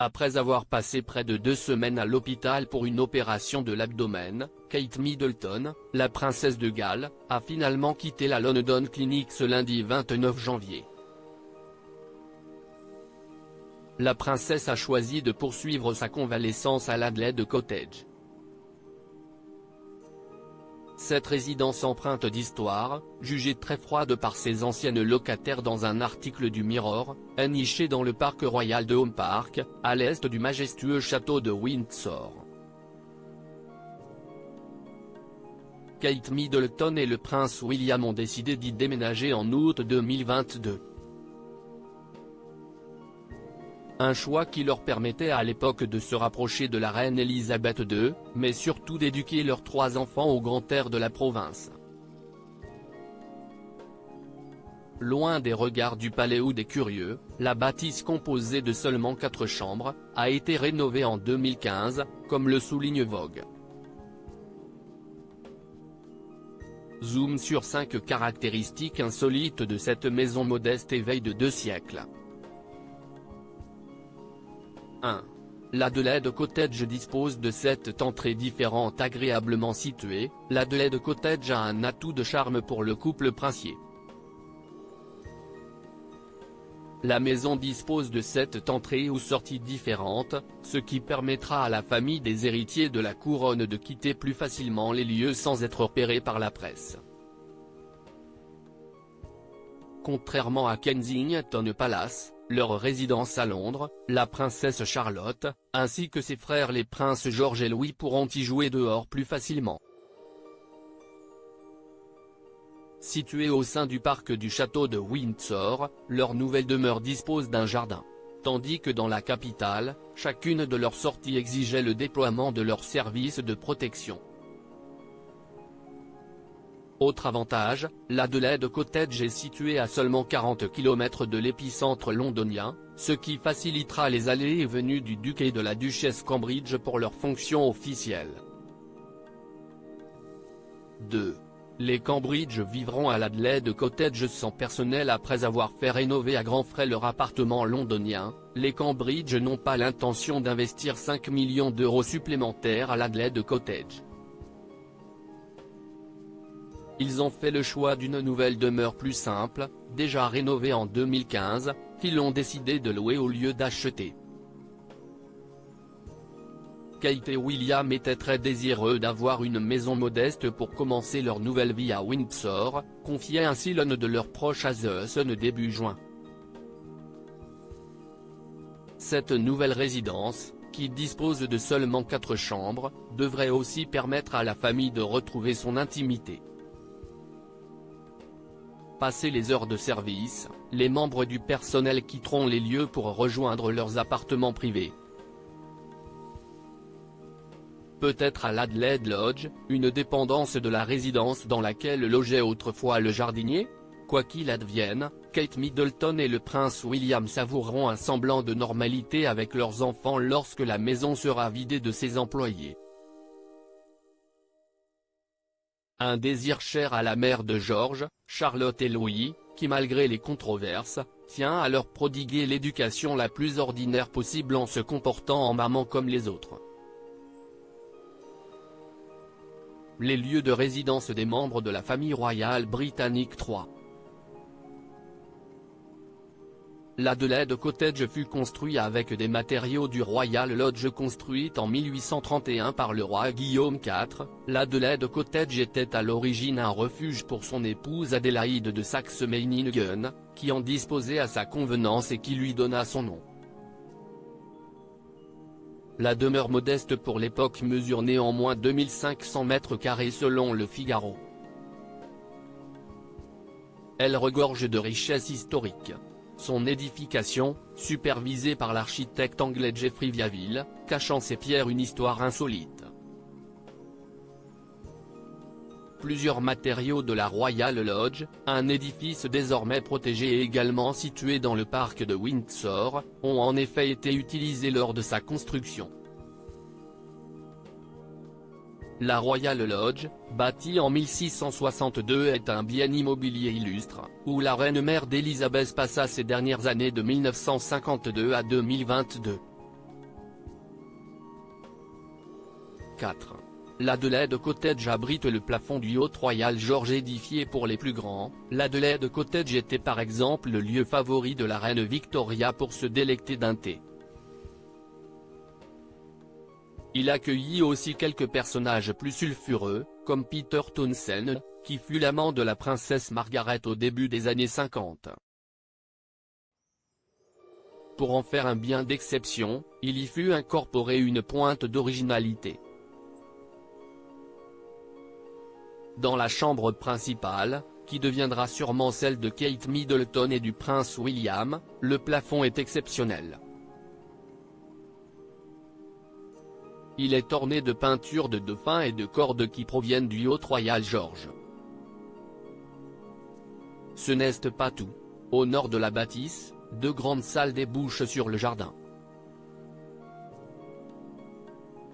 Après avoir passé près de 2 semaines à l'hôpital pour une opération de l'abdomen, Kate Middleton, la princesse de Galles, a finalement quitté la London Clinic ce lundi 29 janvier. La princesse a choisi de poursuivre sa convalescence à l'Adelaide Cottage. Cette résidence empreinte d'histoire, jugée très froide par ses anciennes locataires dans un article du Mirror, est nichée dans le parc royal de Home Park, à l'est du majestueux château de Windsor. Kate Middleton et le prince William ont décidé d'y déménager en août 2022. Un choix qui leur permettait à l'époque de se rapprocher de la reine Elisabeth II, mais surtout d'éduquer leurs 3 enfants au grand air de la province. Loin des regards du palais ou des curieux, la bâtisse composée de seulement 4 chambres, a été rénovée en 2015, comme le souligne Vogue. Zoom sur 5 caractéristiques insolites de cette maison modeste et vieille de 2 siècles. 1. L'Adelaide Cottage dispose de 7 entrées différentes agréablement situées. L'Adelaide Cottage a un atout de charme pour le couple princier. La maison dispose de 7 entrées ou sorties différentes, ce qui permettra à la famille des héritiers de la couronne de quitter plus facilement les lieux sans être repérés par la presse. Contrairement à Kensington Palace, leur résidence à Londres, la princesse Charlotte, ainsi que ses frères les princes George et Louis pourront y jouer dehors plus facilement. Située au sein du parc du château de Windsor, leur nouvelle demeure dispose d'un jardin. Tandis que dans la capitale, chacune de leurs sorties exigeait le déploiement de leurs services de protection. Autre avantage, l'Adelaide Cottage est située à seulement 40 km de l'épicentre londonien, ce qui facilitera les allées et venues du duc et de la duchesse Cambridge pour leurs fonctions officielles. 2. Les Cambridge vivront à l'Adelaide Cottage sans personnel après avoir fait rénover à grands frais leur appartement londonien. Les Cambridge n'ont pas l'intention d'investir 5 millions d'euros supplémentaires à l'Adelaide Cottage. Ils ont fait le choix d'une nouvelle demeure plus simple, déjà rénovée en 2015, qu'ils ont décidé de louer au lieu d'acheter. Kate et William étaient très désireux d'avoir une maison modeste pour commencer leur nouvelle vie à Windsor, confiait ainsi l'un de leurs proches à The Sun début juin. Cette nouvelle résidence, qui dispose de seulement 4 chambres, devrait aussi permettre à la famille de retrouver son intimité. Passé les heures de service, les membres du personnel quitteront les lieux pour rejoindre leurs appartements privés. Peut-être à l'Adelaide Lodge, une dépendance de la résidence dans laquelle logeait autrefois le jardinier ? Quoi qu'il advienne, Kate Middleton et le prince William savoureront un semblant de normalité avec leurs enfants lorsque la maison sera vidée de ses employés. Un désir cher à la mère de George, Charlotte et Louis, qui malgré les controverses, tient à leur prodiguer l'éducation la plus ordinaire possible en se comportant en maman comme les autres. Les lieux de résidence des membres de la famille royale britannique. 3. L'Adelaide Cottage fut construit avec des matériaux du Royal Lodge construite en 1831 par le roi Guillaume IV. L'Adelaide Cottage était à l'origine un refuge pour son épouse Adélaïde de Saxe-Meiningen, qui en disposait à sa convenance et qui lui donna son nom. La demeure modeste pour l'époque mesure néanmoins 2500 mètres carrés selon Le Figaro. Elle regorge de richesses historiques. Son édification, supervisée par l'architecte anglais Geoffrey Viaville, cache en ses pierres une histoire insolite. Plusieurs matériaux de la Royal Lodge, un édifice désormais protégé et également situé dans le parc de Windsor, ont en effet été utilisés lors de sa construction. La Royal Lodge, bâtie en 1662 est un bien immobilier illustre, où la reine-mère d'Élisabeth passa ses dernières années de 1952 à 2022. 4. L'Adelaide Cottage abrite le plafond du Yacht Royal George édifié pour les plus grands. L'Adelaide Cottage était par exemple le lieu favori de la reine Victoria pour se délecter d'un thé. Il accueillit aussi quelques personnages plus sulfureux, comme Peter Townsend, qui fut l'amant de la princesse Margaret au début des années 50. Pour en faire un bien d'exception, il y fut incorporé une pointe d'originalité. Dans la chambre principale, qui deviendra sûrement celle de Kate Middleton et du prince William, le plafond est exceptionnel. Il est orné de peintures de dauphins et de cordes qui proviennent du Yacht Royal George. Ce n'est pas tout. Au nord de la bâtisse, deux grandes salles débouchent sur le jardin.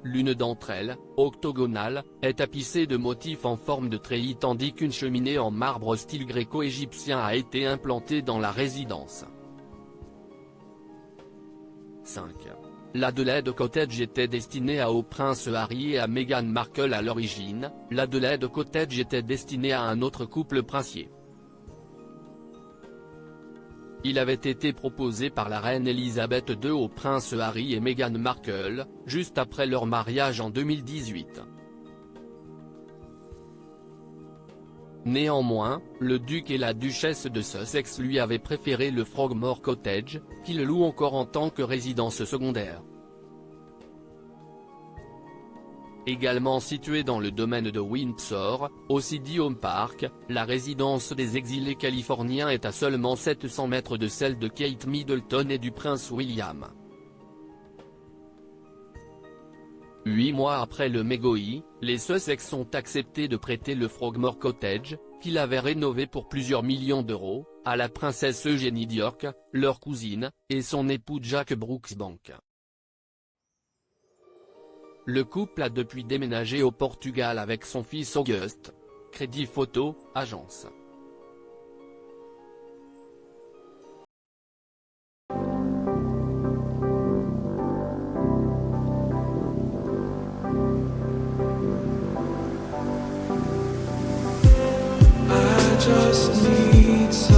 L'une d'entre elles, octogonale, est tapissée de motifs en forme de treillis tandis qu'une cheminée en marbre style gréco-égyptien a été implantée dans la résidence. 5. L'Adelaide Cottage était destinée au prince Harry et à Meghan Markle à l'origine. L'Adelaide Cottage était destinée à un autre couple princier. Il avait été proposé par la reine Elisabeth II au prince Harry et Meghan Markle, juste après leur mariage en 2018. Néanmoins, le duc et la duchesse de Sussex lui avaient préféré le Frogmore Cottage, qu'il loue encore en tant que résidence secondaire. Également située dans le domaine de Windsor, au City Home Park, la résidence des exilés californiens est à seulement 700 mètres de celle de Kate Middleton et du prince William. 8 mois après le mégoï, les Sussex ont accepté de prêter le Frogmore Cottage, qu'ils avaient rénové pour plusieurs millions d'euros, à la princesse Eugénie d'York, leur cousine, et son époux Jack Brooksbank. Le couple a depuis déménagé au Portugal avec son fils Auguste. Crédit photo, agence. I just need some